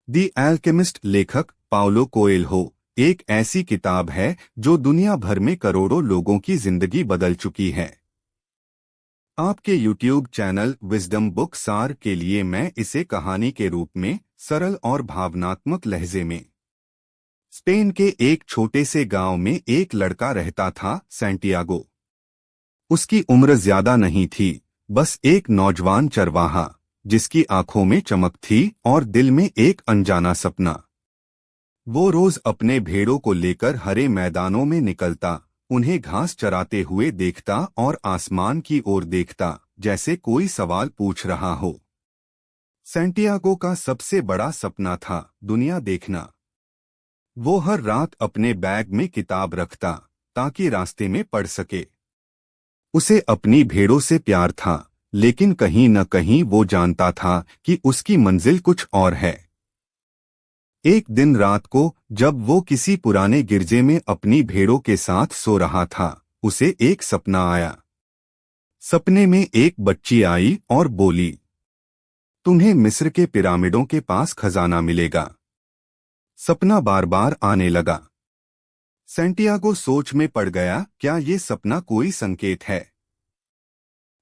दी alchemist लेखक Paulo Coelho एक ऐसी किताब है जो दुनिया भर में करोड़ों लोगों की जिंदगी बदल चुकी है। आपके YouTube चैनल विजडम बुक सार के लिए मैं इसे कहानी के रूप में सरल और भावनात्मक लहजे में। स्पेन के एक छोटे से गांव में एक लड़का रहता था, सैंटियागो। उसकी उम्र ज्यादा नहीं थी, बस एक नौजवान चरवाहा जिसकी आंखों में चमक थी और दिल में एक अनजाना सपना। वो रोज अपने भेड़ों को लेकर हरे मैदानों में निकलता, उन्हें घास चराते हुए देखता और आसमान की ओर देखता जैसे कोई सवाल पूछ रहा हो। सैंटियागो का सबसे बड़ा सपना था दुनिया देखना। वो हर रात अपने बैग में किताब रखता ताकि रास्ते में पढ़ सके। उसे अपनी भेड़ों से प्यार था, लेकिन कहीं न कहीं वो जानता था कि उसकी मंजिल कुछ और है। एक दिन रात को जब वो किसी पुराने गिरजे में अपनी भेड़ों के साथ सो रहा था, उसे एक सपना आया। सपने में एक बच्ची आई और बोली, तुम्हें मिस्र के पिरामिडों के पास खजाना मिलेगा। सपना बार बार आने लगा। सैंटियागो सोच में पड़ गया, क्या ये सपना कोई संकेत है?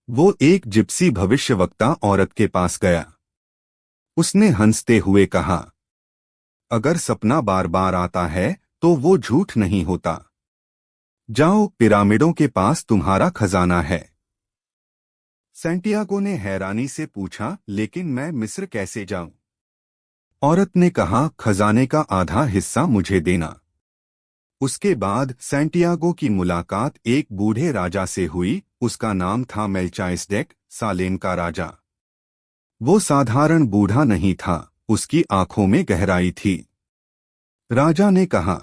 वो एक जिप्सी भविष्यवक्ता औरत के पास गया। उसने हंसते हुए कहा, अगर सपना बार बार आता है तो वो झूठ नहीं होता। जाओ, पिरामिडों के पास तुम्हारा खजाना है। सैंटियागो ने हैरानी से पूछा, लेकिन मैं मिस्र कैसे जाऊं? औरत ने कहा, खजाने का आधा हिस्सा मुझे देना। उसके बाद सैंटियागो की मुलाकात एक बूढ़े राजा से हुई। उसका नाम था मेल्चाइसडेक, सालेम का राजा। वो साधारण बूढ़ा नहीं था, उसकी आंखों में गहराई थी। राजा ने कहा,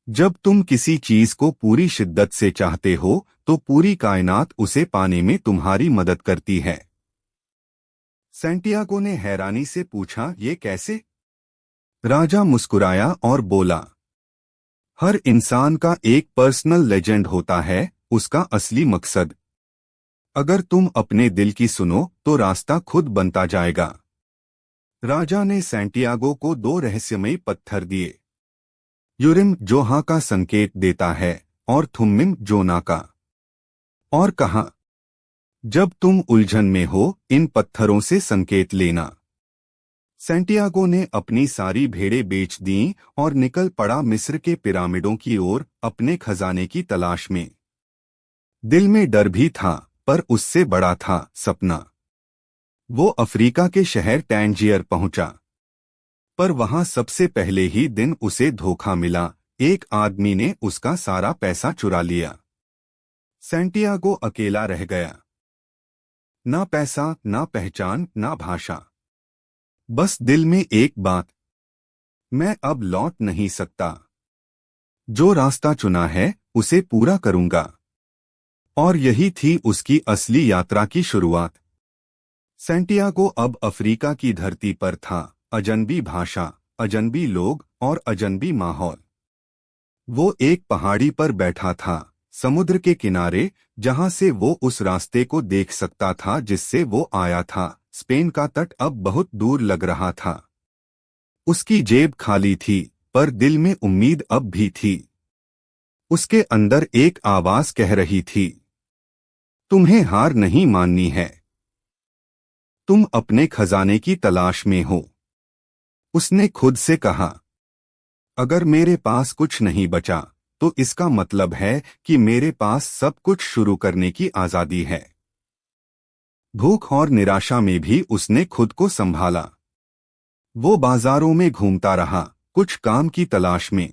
जब तुम किसी चीज को पूरी शिद्दत से चाहते हो तो पूरी कायनात उसे पाने में तुम्हारी मदद करती है। सैंटियागो ने हैरानी से पूछा, ये कैसे? राजा मुस्कुराया और बोला, हर इंसान का एक पर्सनल लेजेंड होता है, उसका असली मकसद। अगर तुम अपने दिल की सुनो तो रास्ता खुद बनता जाएगा। राजा ने सैंटियागो को 2 रहस्यमयी पत्थर दिए, यूरिम जो हाँ का संकेत देता है और थुम्मिम जो ना का, और कहा, जब तुम उलझन में हो इन पत्थरों से संकेत लेना। सैंटियागो ने अपनी सारी भेड़ें बेच दीं और निकल पड़ा मिस्र के पिरामिडों की ओर अपने खजाने की तलाश में। दिल में डर भी था, पर उससे बड़ा था सपना। वो अफ्रीका के शहर टैंजियर पहुंचा, पर वहां सबसे पहले ही दिन उसे धोखा मिला। एक आदमी ने उसका सारा पैसा चुरा लिया। सैंटियागो अकेला रह गया। ना पैसा, ना पहचान, ना भाषा, बस दिल में एक बात, मैं अब लौट नहीं सकता। जो रास्ता चुना है उसे पूरा करूंगा। और यही थी उसकी असली यात्रा की शुरुआत। सैंटियागो अब अफ्रीका की धरती पर था, अजनबी भाषा, अजनबी लोग और अजनबी माहौल। वो एक पहाड़ी पर बैठा था, समुद्र के किनारे, जहां से वो उस रास्ते को देख सकता था जिससे वो आया था। स्पेन का तट अब बहुत दूर लग रहा था। उसकी जेब खाली थी, पर दिल में उम्मीद अब भी थी। उसके अंदर एक आवाज कह रही थी, तुम्हें हार नहीं माननी है। तुम अपने खजाने की तलाश में हो। उसने खुद से कहा, अगर मेरे पास कुछ नहीं बचा तो इसका मतलब है कि मेरे पास सब कुछ शुरू करने की आजादी है। भूख और निराशा में भी उसने खुद को संभाला। वो बाजारों में घूमता रहा, कुछ काम की तलाश में।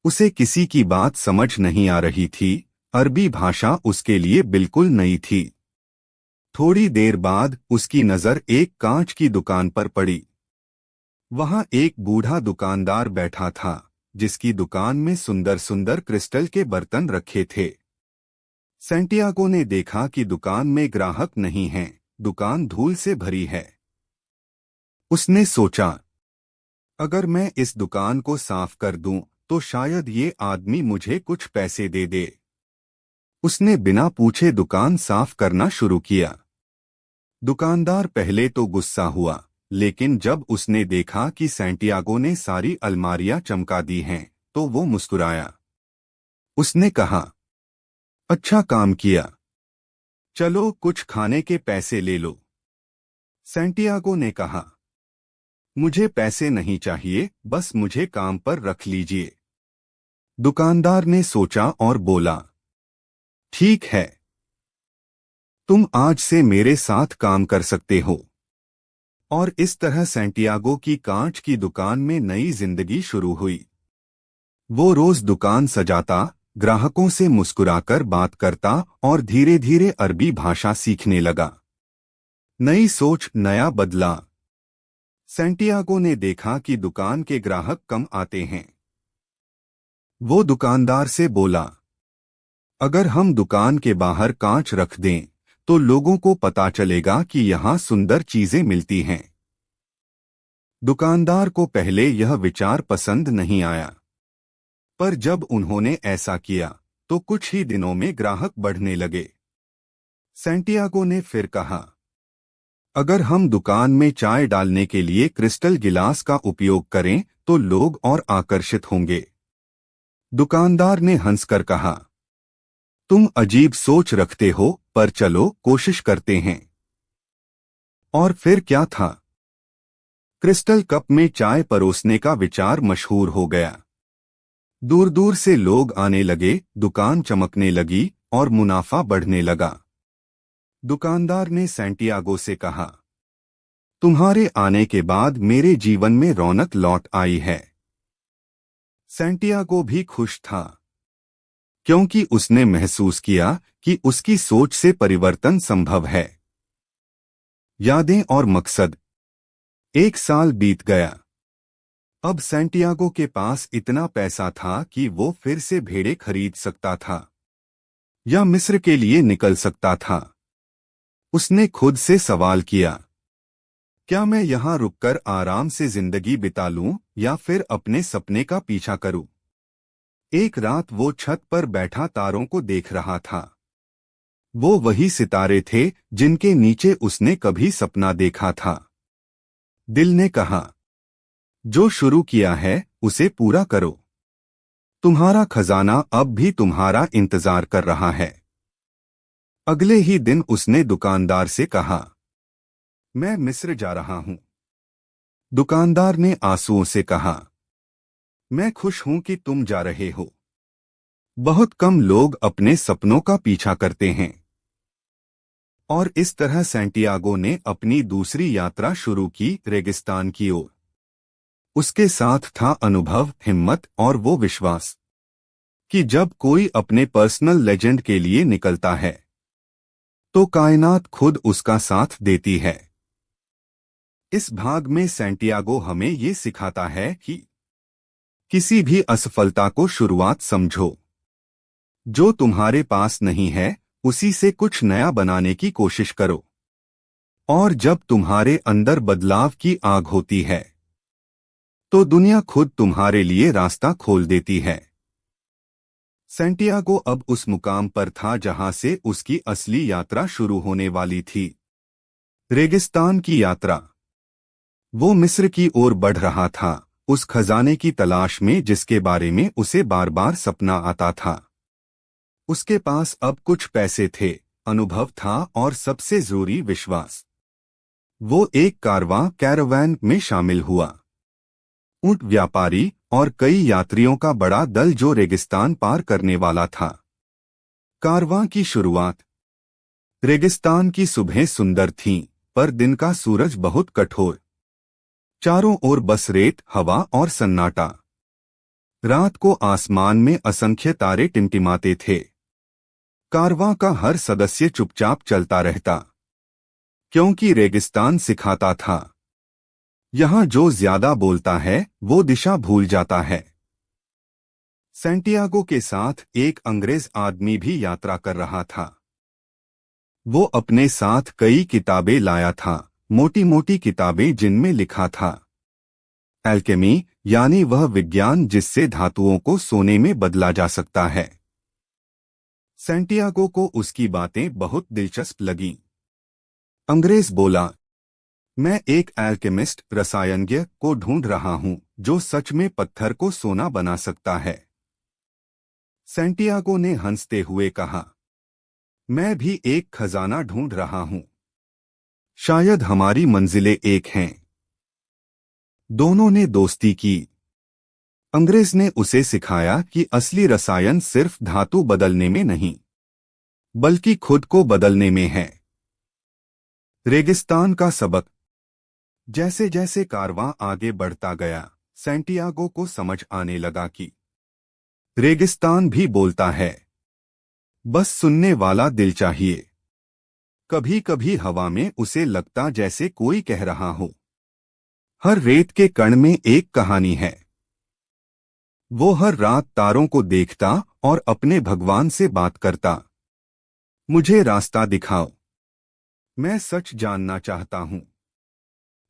उसे किसी की बात समझ नहीं आ रही थी, अरबी भाषा उसके लिए बिल्कुल नई थी। थोड़ी देर बाद उसकी नजर एक कांच की दुकान पर पड़ी। वहां एक बूढ़ा दुकानदार बैठा था, जिसकी दुकान में सुंदर सुंदर क्रिस्टल के बर्तन रखे थे। सैंटियागो ने देखा कि दुकान में ग्राहक नहीं हैं, दुकान धूल से भरी है। उसने सोचा, अगर मैं इस दुकान को साफ कर दूं तो शायद ये आदमी मुझे कुछ पैसे दे दे। उसने बिना पूछे दुकान साफ करना शुरू किया। दुकानदार पहले तो गुस्सा हुआ, लेकिन जब उसने देखा कि सैंटियागो ने सारी अलमारियां चमका दी हैं, तो वो मुस्कुराया। उसने कहा, अच्छा काम किया। चलो कुछ खाने के पैसे ले लो। सैंटियागो ने कहा, मुझे पैसे नहीं चाहिए, बस मुझे काम पर रख लीजिए। दुकानदार ने सोचा और बोला, ठीक है, तुम आज से मेरे साथ काम कर सकते हो। और इस तरह सैंटियागो की कांच की दुकान में नई जिंदगी शुरू हुई। वो रोज दुकान सजाता, ग्राहकों से मुस्कुराकर बात करता और धीरे धीरे अरबी भाषा सीखने लगा। नई सोच, नया बदला। सैंटियागो ने देखा कि दुकान के ग्राहक कम आते हैं। वो दुकानदार से बोला, अगर हम दुकान के बाहर कांच रख दें, तो लोगों को पता चलेगा कि यहाँ सुंदर चीजें मिलती हैं। दुकानदार को पहले यह विचार पसंद नहीं आया, पर जब उन्होंने ऐसा किया, तो कुछ ही दिनों में ग्राहक बढ़ने लगे। सैंटियागो ने फिर कहा, अगर हम दुकान में चाय डालने के लिए क्रिस्टल गिलास का उपयोग करें, तो लोग और आकर्षित होंगे। दुकानदार ने हंसकर कहा, तुम अजीब सोच रखते हो, पर चलो कोशिश करते हैं। और फिर क्या था? क्रिस्टल कप में चाय परोसने का विचार मशहूर हो गया। दूर दूर से लोग आने लगे, दुकान चमकने लगी और मुनाफा बढ़ने लगा। दुकानदार ने सैंटियागो से कहा, तुम्हारे आने के बाद मेरे जीवन में रौनक लौट आई है। सैंटियागो भी खुश था, क्योंकि उसने महसूस किया कि उसकी सोच से परिवर्तन संभव है। यादें और मकसद। 1 साल बीत गया। अब सैंटियागो के पास इतना पैसा था कि वो फिर से भेड़ें खरीद सकता था या मिस्र के लिए निकल सकता था। उसने खुद से सवाल किया, क्या मैं यहाँ रुककर आराम से जिंदगी बिता लूं या फिर अपने सपने का पीछा करूं? एक रात वो छत पर बैठा तारों को देख रहा था। वो वही सितारे थे जिनके नीचे उसने कभी सपना देखा था। दिल ने कहा, जो शुरू किया है उसे पूरा करो। तुम्हारा खजाना अब भी तुम्हारा इंतजार कर रहा है। अगले ही दिन उसने दुकानदार से कहा, मैं मिस्र जा रहा हूं। दुकानदार ने आंसुओं से कहा, मैं खुश हूं कि तुम जा रहे हो। बहुत कम लोग अपने सपनों का पीछा करते हैं। और इस तरह सैंटियागो ने अपनी दूसरी यात्रा शुरू की, रेगिस्तान की ओर। उसके साथ था अनुभव, हिम्मत और वो विश्वास कि जब कोई अपने पर्सनल लेजेंड के लिए निकलता है, तो कायनात खुद उसका साथ देती है। इस भाग में सैंटियागो हमें ये सिखाता है कि किसी भी असफलता को शुरुआत समझो। जो तुम्हारे पास नहीं है, उसी से कुछ नया बनाने की कोशिश करो। और जब तुम्हारे अंदर बदलाव की आग होती है, तो दुनिया खुद तुम्हारे लिए रास्ता खोल देती है। सैंटियागो अब उस मुकाम पर था जहां से उसकी असली यात्रा शुरू होने वाली थी, रेगिस्तान की यात्रा। वो मिस्र की ओर बढ़ रहा था, उस खजाने की तलाश में जिसके बारे में उसे बार बार सपना आता था। उसके पास अब कुछ पैसे थे, अनुभव था और सबसे जरूरी विश्वास। वो एक कैरावान में शामिल हुआ। ऊंट व्यापारी और कई यात्रियों का बड़ा दल जो रेगिस्तान पार करने वाला था। कारवां की शुरुआत। रेगिस्तान की सुबहें सुंदर थीं, पर दिन का सूरज बहुत कठोर। चारों ओर बस रेत, हवा और सन्नाटा। रात को आसमान में असंख्य तारे टिमटिमाते थे। कारवां का हर सदस्य चुपचाप चलता रहता, क्योंकि रेगिस्तान सिखाता था, यहाँ जो ज्यादा बोलता है वो दिशा भूल जाता है। सैंटियागो के साथ एक अंग्रेज आदमी भी यात्रा कर रहा था। वो अपने साथ कई किताबें लाया था, मोटी मोटी किताबें जिनमें लिखा था एल्केमी, यानी वह विज्ञान जिससे धातुओं को सोने में बदला जा सकता है। सैंटियागो को उसकी बातें बहुत दिलचस्प लगीं। अंग्रेज बोला, मैं एक एल्केमिस्ट रसायनज्ञ को ढूंढ रहा हूं जो सच में पत्थर को सोना बना सकता है। सैंटियागो ने हंसते हुए कहा, मैं भी एक खजाना ढूंढ रहा हूं। शायद हमारी मंजिलें एक हैं। दोनों ने दोस्ती की। अंग्रेज ने उसे सिखाया कि असली रसायन सिर्फ धातु बदलने में नहीं, बल्कि खुद को बदलने में है। रेगिस्तान का सबक। जैसे जैसे कारवां आगे बढ़ता गया, सैंटियागो को समझ आने लगा कि रेगिस्तान भी बोलता है, बस सुनने वाला दिल चाहिए। कभी कभी हवा में उसे लगता जैसे कोई कह रहा हो, हर रेत के कण में एक कहानी है। वो हर रात तारों को देखता और अपने भगवान से बात करता, मुझे रास्ता दिखाओ, मैं सच जानना चाहता हूं।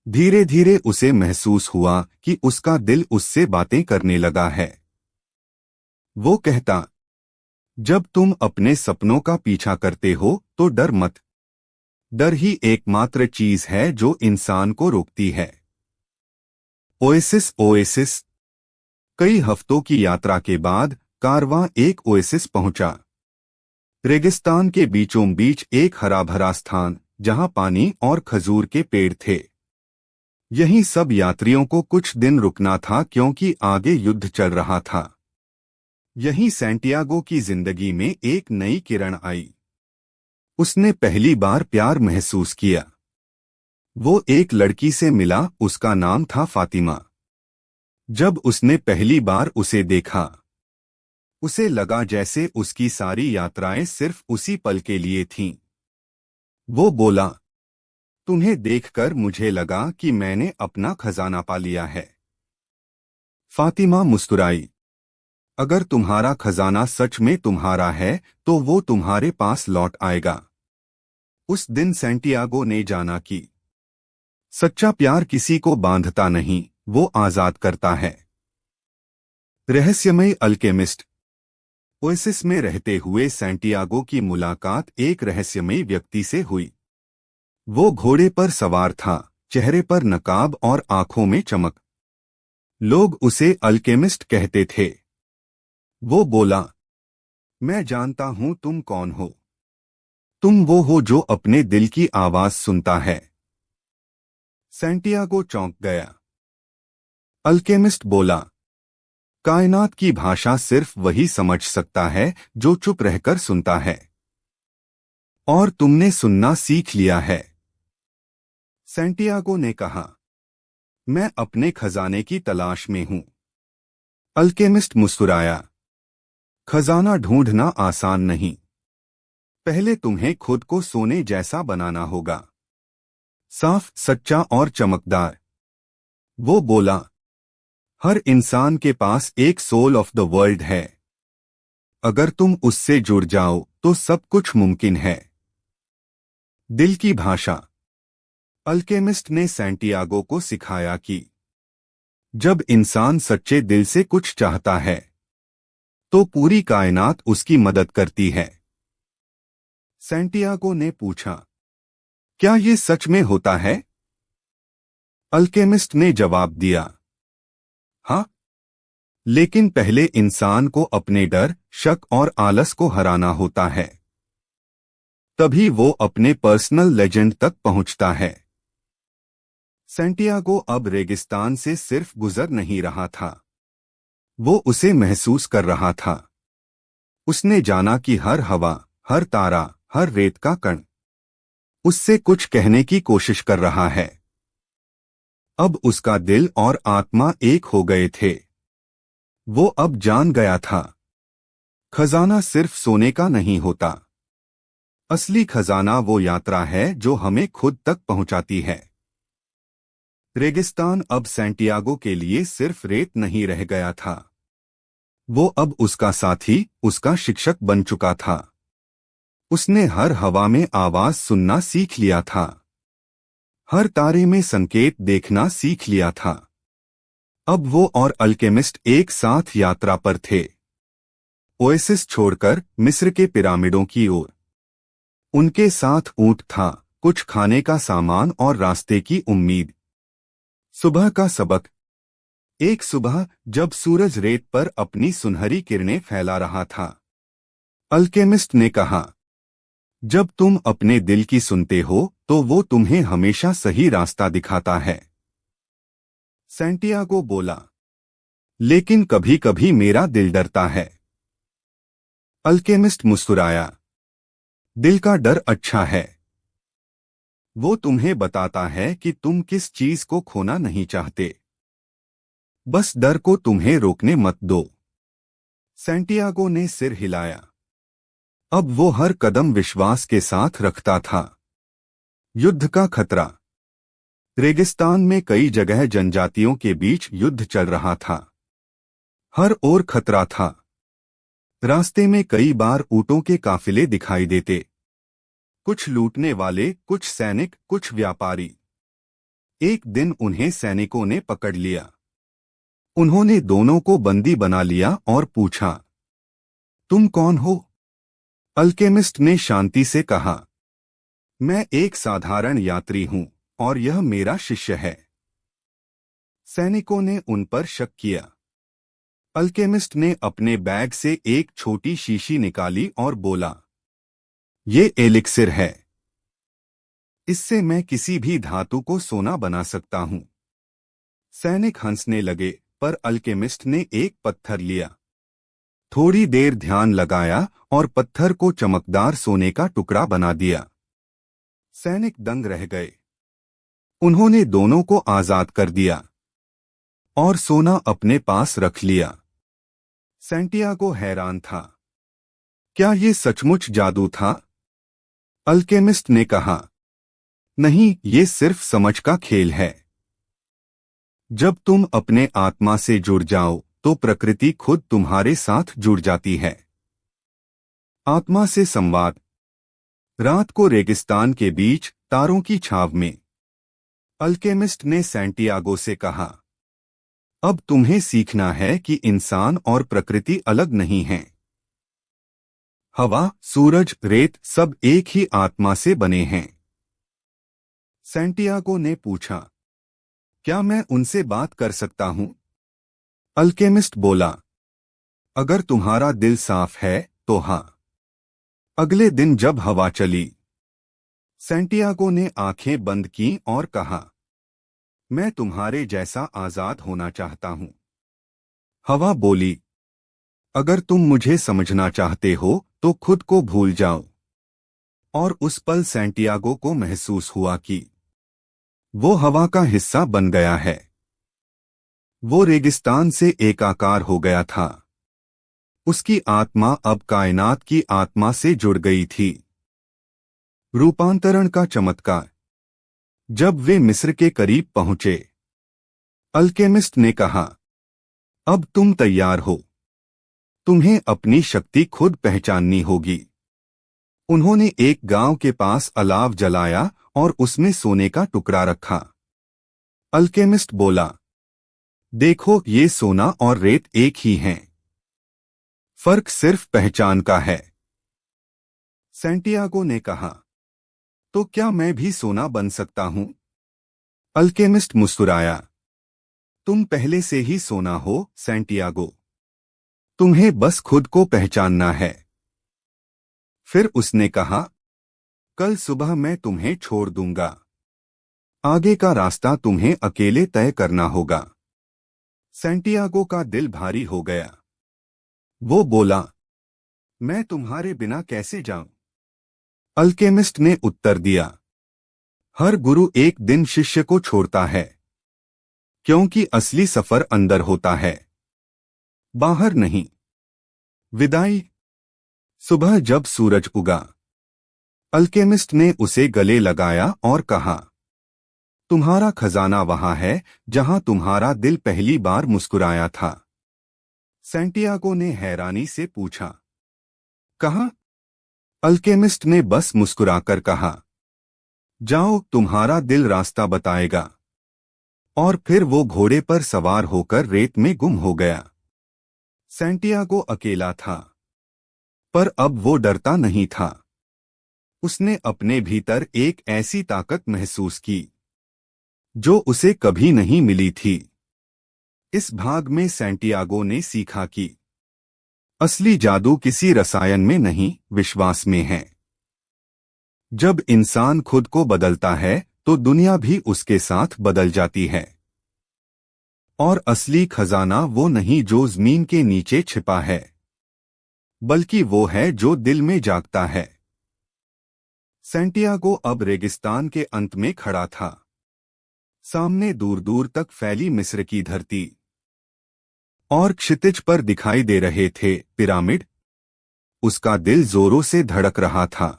धीरे धीरे उसे महसूस हुआ कि उसका दिल उससे बातें करने लगा है। वो कहता, जब तुम अपने सपनों का पीछा करते हो तो डर मत। डर ही एकमात्र चीज है जो इंसान को रोकती है। ओएसिस। ओएसिस। कई हफ्तों की यात्रा के बाद कारवां एक ओएसिस पहुंचा। रेगिस्तान के बीचों बीच एक हरा भरा स्थान जहां पानी और खजूर के पेड़ थे। यहीं सब यात्रियों को कुछ दिन रुकना था क्योंकि आगे युद्ध चल रहा था। यहीं सैंटियागो की जिंदगी में एक नई किरण आई। उसने पहली बार प्यार महसूस किया। वो एक लड़की से मिला, उसका नाम था फातिमा। जब उसने पहली बार उसे देखा, उसे लगा जैसे उसकी सारी यात्राएं सिर्फ उसी पल के लिए थीं। वो बोला, तुम्हें देखकर मुझे लगा कि मैंने अपना खजाना पा लिया है। फातिमा मुस्कुराई, अगर तुम्हारा खजाना सच में तुम्हारा है तो वो तुम्हारे पास लौट आएगा। उस दिन सैंटियागो ने जाना कि सच्चा प्यार किसी को बांधता नहीं, वो आजाद करता है। रहस्यमय अल्केमिस्ट। ओएसिस में रहते हुए सैंटियागो की मुलाकात एक रहस्यमयी व्यक्ति से हुई। वो घोड़े पर सवार था, चेहरे पर नकाब और आंखों में चमक। लोग उसे अल्केमिस्ट कहते थे। वो बोला, मैं जानता हूं तुम कौन हो। तुम वो हो जो अपने दिल की आवाज सुनता है। सैंटियागो चौंक गया। अल्केमिस्ट बोला, कायनात की भाषा सिर्फ वही समझ सकता है जो चुप रहकर सुनता है। और तुमने सुनना सीख लिया है। सैंटियागो ने कहा, मैं अपने खजाने की तलाश में हूं। अल्केमिस्ट मुस्कुराया, खजाना ढूंढना आसान नहीं। पहले तुम्हें खुद को सोने जैसा बनाना होगा, साफ, सच्चा और चमकदार। वो बोला, हर इंसान के पास एक सोल ऑफ द वर्ल्ड है। अगर तुम उससे जुड़ जाओ तो सब कुछ मुमकिन है। दिल की भाषा। अल्केमिस्ट ने सैंटियागो को सिखाया कि जब इंसान सच्चे दिल से कुछ चाहता है तो पूरी कायनात उसकी मदद करती है। सैंटियागो ने पूछा, क्या ये सच में होता है? अल्केमिस्ट ने जवाब दिया, हाँ, लेकिन पहले इंसान को अपने डर, शक और आलस को हराना होता है। तभी वो अपने पर्सनल लेजेंड तक पहुंचता है। सैंटियागो अब रेगिस्तान से सिर्फ गुजर नहीं रहा था, वो उसे महसूस कर रहा था। उसने जाना कि हर हवा, हर तारा, हर रेत का कण उससे कुछ कहने की कोशिश कर रहा है। अब उसका दिल और आत्मा एक हो गए थे। वो अब जान गया था, खजाना सिर्फ सोने का नहीं होता। असली खजाना वो यात्रा है जो हमें खुद तक पहुंचाती है। रेगिस्तान अब सैंटियागो के लिए सिर्फ रेत नहीं रह गया था। वो अब उसका साथी, उसका शिक्षक बन चुका था। उसने हर हवा में आवाज सुनना सीख लिया था, हर तारे में संकेत देखना सीख लिया था। अब वो और अल्केमिस्ट एक साथ यात्रा पर थे, ओएसिस छोड़कर मिस्र के पिरामिडों की ओर। उनके साथ ऊंट था, कुछ खाने का सामान और रास्ते की उम्मीद। सुबह का सबक। एक सुबह जब सूरज रेत पर अपनी सुनहरी किरणें फैला रहा था, अल्केमिस्ट ने कहा, जब तुम अपने दिल की सुनते हो तो वो तुम्हें हमेशा सही रास्ता दिखाता है। सैंटियागो बोला, लेकिन कभी कभी मेरा दिल डरता है। अल्केमिस्ट मुस्कुराया, दिल का डर अच्छा है। वो तुम्हें बताता है कि तुम किस चीज को खोना नहीं चाहते। बस डर को तुम्हें रोकने मत दो। सैंटियागो ने सिर हिलाया। अब वो हर कदम विश्वास के साथ रखता था। युद्ध का खतरा। रेगिस्तान में कई जगह जनजातियों के बीच युद्ध चल रहा था। हर ओर खतरा था। रास्ते में कई बार ऊंटों के काफिले दिखाई देते। कुछ लूटने वाले, कुछ सैनिक, कुछ व्यापारी। एक दिन उन्हें सैनिकों ने पकड़ लिया। उन्होंने दोनों को बंदी बना लिया और पूछा, तुम कौन हो? अल्केमिस्ट ने शांति से कहा, मैं एक साधारण यात्री हूं और यह मेरा शिष्य है। सैनिकों ने उन पर शक किया। अल्केमिस्ट ने अपने बैग से एक छोटी शीशी निकाली और बोला, ये एलिक्सिर है। इससे मैं किसी भी धातु को सोना बना सकता हूं। सैनिक हंसने लगे, पर अल्केमिस्ट ने एक पत्थर लिया। थोड़ी देर ध्यान लगाया और पत्थर को चमकदार सोने का टुकड़ा बना दिया। सैनिक दंग रह गए। उन्होंने दोनों को आजाद कर दिया और सोना अपने पास रख लिया। सैंटियागो हैरान था। क्या ये सचमुच जादू था? अल्केमिस्ट ने कहा, नहीं, ये सिर्फ समझ का खेल है। जब तुम अपने आत्मा से जुड़ जाओ तो प्रकृति खुद तुम्हारे साथ जुड़ जाती है। आत्मा से संवाद। रात को रेगिस्तान के बीच तारों की छाव में अल्केमिस्ट ने सैंटियागो से कहा, अब तुम्हें सीखना है कि इंसान और प्रकृति अलग नहीं हैं। हवा, सूरज, रेत सब एक ही आत्मा से बने हैं। सैंटियागो ने पूछा, क्या मैं उनसे बात कर सकता हूं? अल्केमिस्ट बोला, अगर तुम्हारा दिल साफ है तो हाँ। अगले दिन जब हवा चली, सैंटियागो ने आंखें बंद की और कहा, मैं तुम्हारे जैसा आजाद होना चाहता हूं। हवा बोली, अगर तुम मुझे समझना चाहते हो तो खुद को भूल जाओ। और उस पल सैंटियागो को महसूस हुआ कि वो हवा का हिस्सा बन गया है। वो रेगिस्तान से एकाकार हो गया था। उसकी आत्मा अब कायनात की आत्मा से जुड़ गई थी। रूपांतरण का चमत्कार। जब वे मिस्र के करीब पहुंचे, अल्केमिस्ट ने कहा, अब तुम तैयार हो। तुम्हें अपनी शक्ति खुद पहचाननी होगी। उन्होंने एक गांव के पास अलाव जलाया और उसमें सोने का टुकड़ा रखा। अल्केमिस्ट बोला, देखो, ये सोना और रेत एक ही हैं। फर्क सिर्फ पहचान का है। सैंटियागो ने कहा, तो क्या मैं भी सोना बन सकता हूं? अल्केमिस्ट मुस्कुराया, तुम पहले से ही सोना हो, सैंटियागो। तुम्हें बस खुद को पहचानना है। फिर उसने कहा, कल सुबह मैं तुम्हें छोड़ दूंगा। आगे का रास्ता तुम्हें अकेले तय करना होगा। सैंटियागो का दिल भारी हो गया। वो बोला, मैं तुम्हारे बिना कैसे जाऊं? अल्केमिस्ट ने उत्तर दिया, हर गुरु एक दिन शिष्य को छोड़ता है, क्योंकि असली सफर अंदर होता है, बाहर नहीं। विदाई। सुबह जब सूरज उगा, अल्केमिस्ट ने उसे गले लगाया और कहा, तुम्हारा खजाना वहां है जहां तुम्हारा दिल पहली बार मुस्कुराया था। सैंटियागो ने हैरानी से पूछा, कहाँ? अल्केमिस्ट ने बस मुस्कुराकर कहा, जाओ, तुम्हारा दिल रास्ता बताएगा। और फिर वो घोड़े पर सवार होकर रेत में गुम हो गया। सैंटियागो अकेला था, पर अब वो डरता नहीं था। उसने अपने भीतर एक ऐसी ताकत महसूस की जो उसे कभी नहीं मिली थी। इस भाग में सैंटियागो ने सीखा कि असली जादू किसी रसायन में नहीं, विश्वास में है। जब इंसान खुद को बदलता है तो दुनिया भी उसके साथ बदल जाती है। और असली खजाना वो नहीं जो जमीन के नीचे छिपा है, बल्कि वो है जो दिल में जागता है। सैंटियागो अब रेगिस्तान के अंत में खड़ा था। सामने दूर दूर तक फैली मिस्र की धरती और क्षितिज पर दिखाई दे रहे थे पिरामिड। उसका दिल जोरों से धड़क रहा था।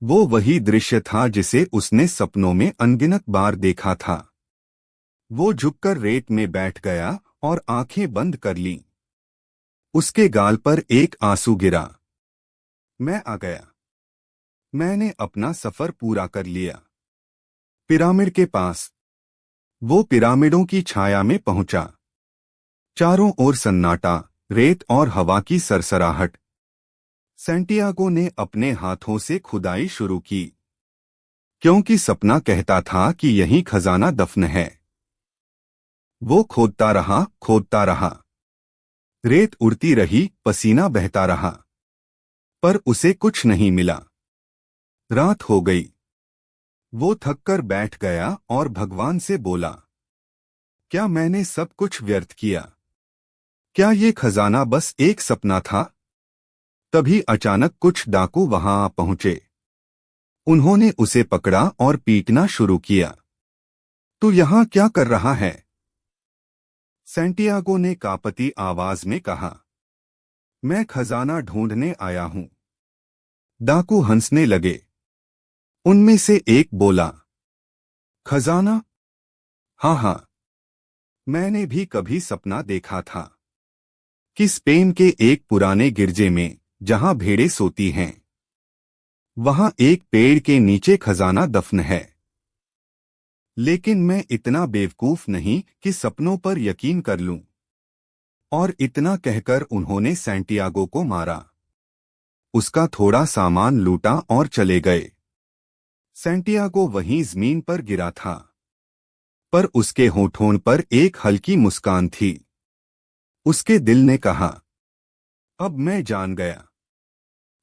वो वही दृश्य था जिसे उसने सपनों में अनगिनत बार देखा था। वो झुककर रेत में बैठ गया और आंखें बंद कर लीं। उसके गाल पर एक आंसू गिरा। मैं आ गया। मैंने अपना सफर पूरा कर लिया। पिरामिड के पास वो पिरामिडों की छाया में पहुंचा। चारों ओर सन्नाटा, रेत और हवा की सरसराहट। सैंटियागो ने अपने हाथों से खुदाई शुरू की, क्योंकि सपना कहता था कि यही खजाना दफन है। वो खोदता रहा, खोदता रहा। रेत उड़ती रही, पसीना बहता रहा, पर उसे कुछ नहीं मिला। रात हो गई। वो थककर बैठ गया और भगवान से बोला, क्या मैंने सब कुछ व्यर्थ किया? क्या ये खजाना बस एक सपना था? तभी अचानक कुछ डाकू वहां आ पहुंचे। उन्होंने उसे पकड़ा और पीटना शुरू किया। तू यहां क्या कर रहा है? सैंटियागो ने कांपती आवाज में कहा, मैं खजाना ढूंढने आया हूं। डाकू हंसने लगे। उनमें से एक बोला, खजाना? हाँ हाँ, मैंने भी कभी सपना देखा था कि स्पेन के एक पुराने गिरजे में, जहां भेड़ें सोती हैं, वहां एक पेड़ के नीचे खजाना दफन है। लेकिन मैं इतना बेवकूफ नहीं कि सपनों पर यकीन कर लूं। और इतना कहकर उन्होंने सैंटियागो को मारा। उसका थोड़ा सामान लूटा और चले गए। सैंटियागो वहीं जमीन पर गिरा था, पर उसके होठों पर एक हल्की मुस्कान थी। उसके दिल ने कहा, अब मैं जान गया।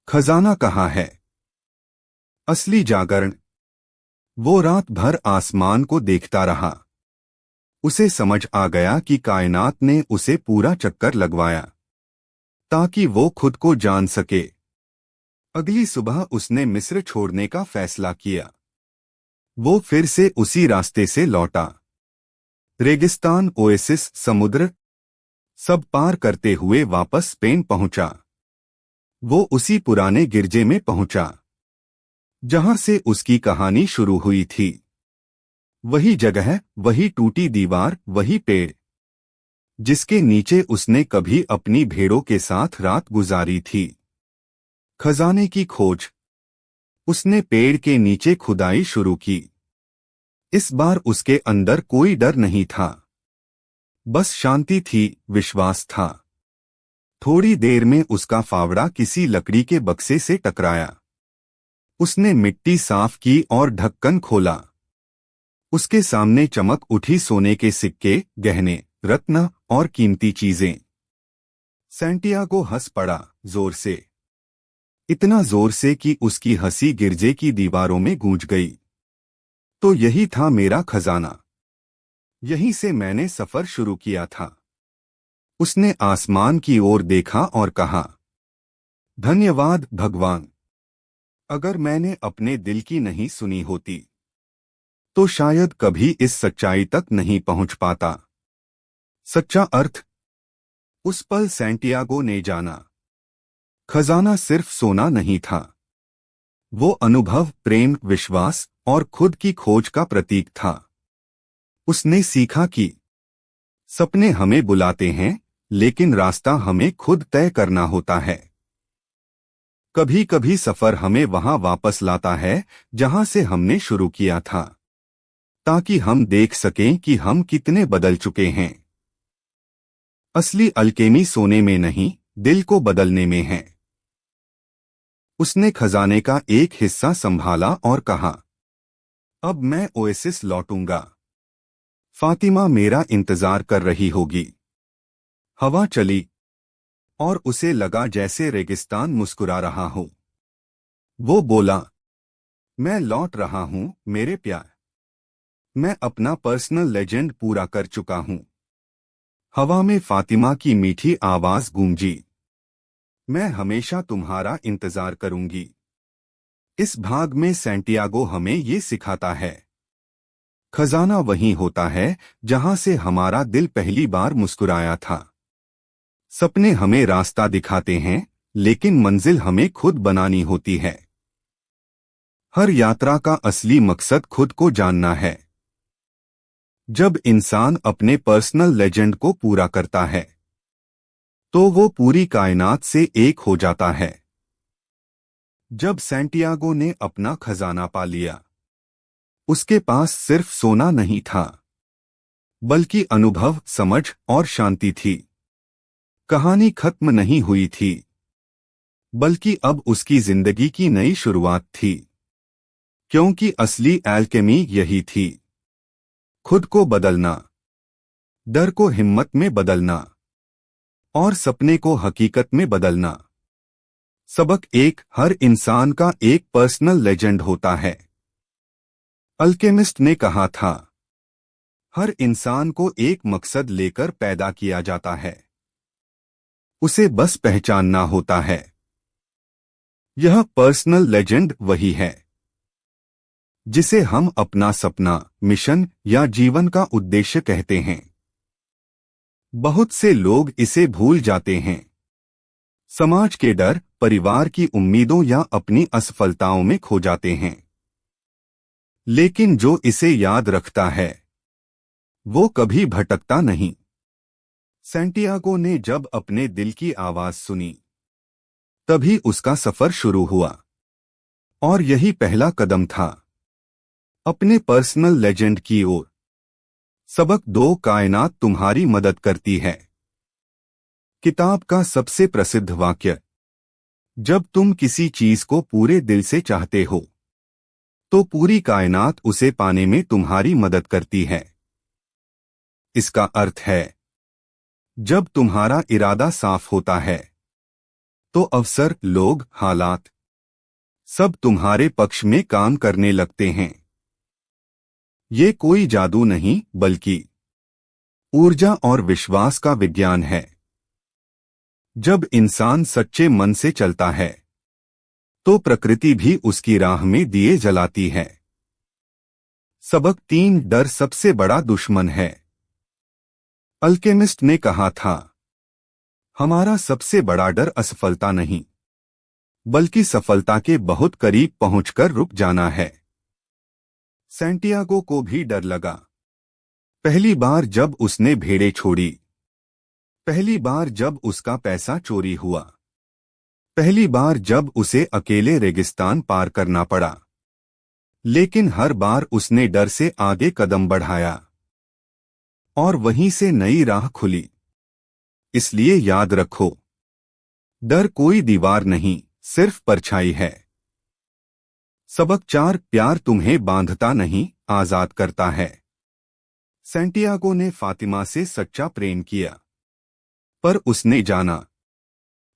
खजाना कहाँ है? असली जागरण। वो रात भर आसमान को देखता रहा। उसे समझ आ गया कि कायनात ने उसे पूरा चक्कर लगवाया ताकि वो खुद को जान सके। अगली सुबह उसने मिस्र छोड़ने का फैसला किया। वो फिर से उसी रास्ते से लौटा। रेगिस्तान, ओएसिस, समुद्र, सब पार करते हुए वापस स्पेन पहुंचा। वो उसी पुराने गिरजे में पहुंचा जहां से उसकी कहानी शुरू हुई थी। वही जगह, वही टूटी दीवार, वही पेड़ जिसके नीचे उसने कभी अपनी भेड़ों के साथ रात गुजारी थी। खजाने की खोज। उसने पेड़ के नीचे खुदाई शुरू की। इस बार उसके अंदर कोई डर नहीं था, बस शांति थी, विश्वास था। थोड़ी देर में उसका फावड़ा किसी लकड़ी के बक्से से टकराया। उसने मिट्टी साफ की और ढक्कन खोला। उसके सामने चमक उठी सोने के सिक्के, गहने, रत्न और कीमती चीजें। सैंटियागो हंस पड़ा, जोर से। इतना जोर से कि उसकी हंसी गिरजे की दीवारों में गूंज गई। तो यही था मेरा खजाना। यहीं से मैंने सफर शुरू किया था। उसने आसमान की ओर देखा और कहा, धन्यवाद भगवान। अगर मैंने अपने दिल की नहीं सुनी होती तो शायद कभी इस सच्चाई तक नहीं पहुंच पाता। सच्चा अर्थ। उस पल सैंटियागो ने जाना, खजाना सिर्फ सोना नहीं था। वो अनुभव, प्रेम, विश्वास और खुद की खोज का प्रतीक था। उसने सीखा कि सपने हमें बुलाते हैं, लेकिन रास्ता हमें खुद तय करना होता है। कभी कभी सफर हमें वहां वापस लाता है जहां से हमने शुरू किया था, ताकि हम देख सकें कि हम कितने बदल चुके हैं। असली अल्केमी सोने में नहीं, दिल को बदलने में है। उसने खजाने का एक हिस्सा संभाला और कहा, अब मैं ओएसिस लौटूंगा। फातिमा मेरा इंतजार कर रही होगी। हवा चली और उसे लगा जैसे रेगिस्तान मुस्कुरा रहा हो। वो बोला, मैं लौट रहा हूं मेरे प्यार। मैं अपना पर्सनल लेजेंड पूरा कर चुका हूं। हवा में फातिमा की मीठी आवाज गूंजी, मैं हमेशा तुम्हारा इंतजार करूंगी। इस भाग में सैंटियागो हमें ये सिखाता है, खजाना वहीं होता है जहां से हमारा दिल पहली बार मुस्कुराया था। सपने हमें रास्ता दिखाते हैं, लेकिन मंजिल हमें खुद बनानी होती है। हर यात्रा का असली मकसद खुद को जानना है। जब इंसान अपने पर्सनल लेजेंड को पूरा करता है, तो वो पूरी कायनात से एक हो जाता है। जब सैंटियागो ने अपना खजाना पा लिया, उसके पास सिर्फ सोना नहीं था, बल्कि अनुभव, समझ और शांति थी। कहानी खत्म नहीं हुई थी, बल्कि अब उसकी जिंदगी की नई शुरुआत थी। क्योंकि असली एल्केमी यही थी, खुद को बदलना, डर को हिम्मत में बदलना और सपने को हकीकत में बदलना। सबक एक, हर इंसान का एक पर्सनल लेजेंड होता है। अल्केमिस्ट ने कहा था, हर इंसान को एक मकसद लेकर पैदा किया जाता है, उसे बस पहचानना होता है। यह पर्सनल लेजेंड वही है जिसे हम अपना सपना, मिशन या जीवन का उद्देश्य कहते हैं। बहुत से लोग इसे भूल जाते हैं, समाज के डर, परिवार की उम्मीदों या अपनी असफलताओं में खो जाते हैं। लेकिन जो इसे याद रखता है, वो कभी भटकता नहीं। सैंटियागो ने जब अपने दिल की आवाज सुनी, तभी उसका सफर शुरू हुआ। और यही पहला कदम था अपने पर्सनल लेजेंड की ओर। सबक दो, कायनात तुम्हारी मदद करती है। किताब का सबसे प्रसिद्ध वाक्य, जब तुम किसी चीज को पूरे दिल से चाहते हो, तो पूरी कायनात उसे पाने में तुम्हारी मदद करती है। इसका अर्थ है, जब तुम्हारा इरादा साफ होता है, तो अवसर, लोग, हालात सब तुम्हारे पक्ष में काम करने लगते हैं। ये कोई जादू नहीं, बल्कि ऊर्जा और विश्वास का विज्ञान है। जब इंसान सच्चे मन से चलता है, तो प्रकृति भी उसकी राह में दिए जलाती है। सबक तीन, डर सबसे बड़ा दुश्मन है। अल्केमिस्ट ने कहा था, हमारा सबसे बड़ा डर असफलता नहीं, बल्कि सफलता के बहुत करीब पहुंचकर रुक जाना है। सैंटियागो को भी डर लगा। पहली बार जब उसने भेड़ें छोड़ी, पहली बार जब उसका पैसा चोरी हुआ, पहली बार जब उसे अकेले रेगिस्तान पार करना पड़ा। लेकिन हर बार उसने डर से आगे कदम बढ़ाया और वहीं से नई राह खुली। इसलिए याद रखो, डर कोई दीवार नहीं, सिर्फ परछाई है। सबक चार, प्यार तुम्हें बांधता नहीं, आजाद करता है। सैंटियागो ने फातिमा से सच्चा प्रेम किया, पर उसने जाना,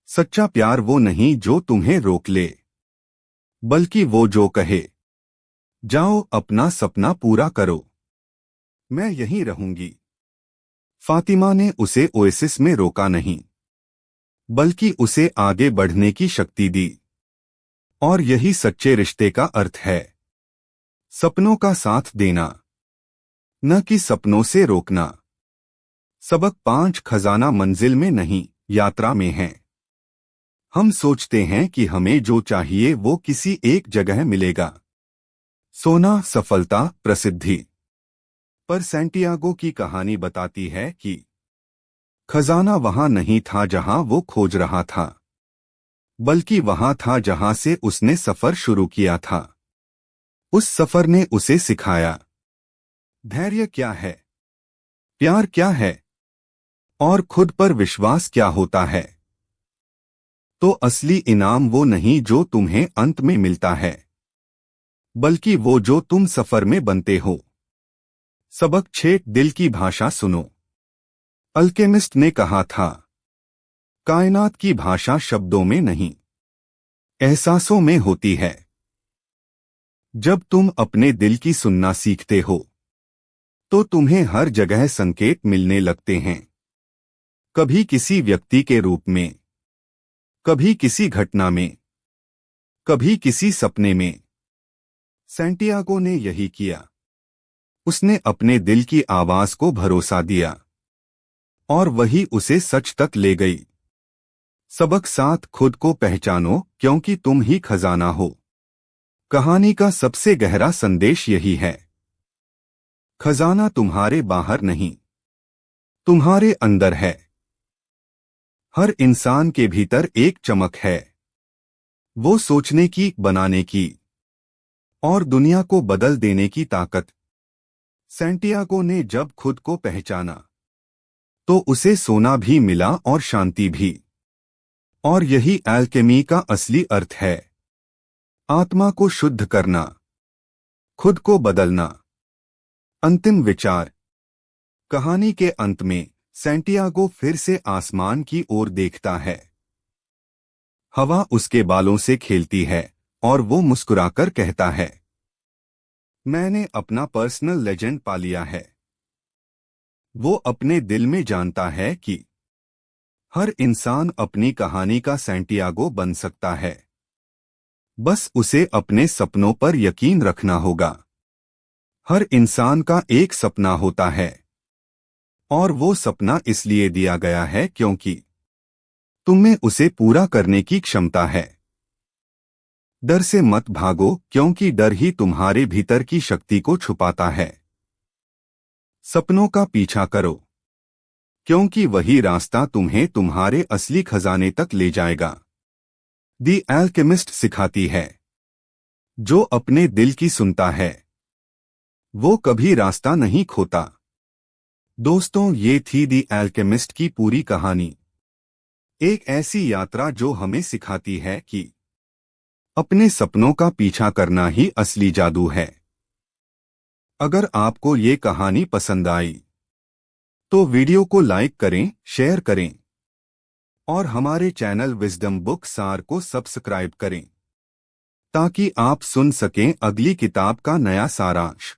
सच्चा प्यार वो नहीं जो तुम्हें रोक ले, बल्कि वो जो कहे, जाओ अपना सपना पूरा करो, मैं यहीं रहूंगी। फातिमा ने उसे ओएसिस में रोका नहीं, बल्कि उसे आगे बढ़ने की शक्ति दी। और यही सच्चे रिश्ते का अर्थ है, सपनों का साथ देना, न कि सपनों से रोकना। सबक पांच, खजाना मंजिल में नहीं, यात्रा में है। हम सोचते हैं कि हमें जो चाहिए वो किसी एक जगह मिलेगा, सोना, सफलता, प्रसिद्धि। पर सैंटियागो की कहानी बताती है कि खजाना वहां नहीं था जहां वो खोज रहा था, बल्कि वहां था जहां से उसने सफर शुरू किया था। उस सफर ने उसे सिखाया, धैर्य क्या है, प्यार क्या है, और खुद पर विश्वास क्या होता है। तो असली इनाम वो नहीं जो तुम्हें अंत में मिलता है, बल्कि वो जो तुम सफर में बनते हो। सबक 6, दिल की भाषा सुनो। अल्केमिस्ट ने कहा था, कायनात की भाषा शब्दों में नहीं, एहसासों में होती है। जब तुम अपने दिल की सुनना सीखते हो तो तुम्हें हर जगह संकेत मिलने लगते हैं। कभी किसी व्यक्ति के रूप में, कभी किसी घटना में, कभी किसी सपने में। सैंटियागो ने यही किया। उसने अपने दिल की आवाज को भरोसा दिया और वही उसे सच तक ले गई। सबक 7, खुद को पहचानो क्योंकि तुम ही खजाना हो। कहानी का सबसे गहरा संदेश यही है, खजाना तुम्हारे बाहर नहीं, तुम्हारे अंदर है। हर इंसान के भीतर एक चमक है, वो सोचने की, बनाने की और दुनिया को बदल देने की ताकत। सैंटियागो ने जब खुद को पहचाना तो उसे सोना भी मिला और शांति भी। और यही एल्केमी का असली अर्थ है, आत्मा को शुद्ध करना, खुद को बदलना। अंतिम विचार। कहानी के अंत में सैंटियागो फिर से आसमान की ओर देखता है। हवा उसके बालों से खेलती है और वो मुस्कुराकर कहता है, मैंने अपना पर्सनल लेजेंड पा लिया है। वो अपने दिल में जानता है कि हर इंसान अपनी कहानी का सैंटियागो बन सकता है, बस उसे अपने सपनों पर यकीन रखना होगा। हर इंसान का एक सपना होता है और वो सपना इसलिए दिया गया है क्योंकि तुम्हें उसे पूरा करने की क्षमता है। डर से मत भागो क्योंकि डर ही तुम्हारे भीतर की शक्ति को छुपाता है। सपनों का पीछा करो क्योंकि वही रास्ता तुम्हें तुम्हारे असली खजाने तक ले जाएगा। दी एल्केमिस्ट सिखाती है, जो अपने दिल की सुनता है वो कभी रास्ता नहीं खोता। दोस्तों, ये थी दी एल्केमिस्ट की पूरी कहानी। एक ऐसी यात्रा जो हमें सिखाती है कि अपने सपनों का पीछा करना ही असली जादू है। अगर आपको ये कहानी पसंद आई तो वीडियो को लाइक करें, शेयर करें और हमारे चैनल विजडम बुक सार को सब्सक्राइब करें ताकि आप सुन सकें अगली किताब का नया सारांश।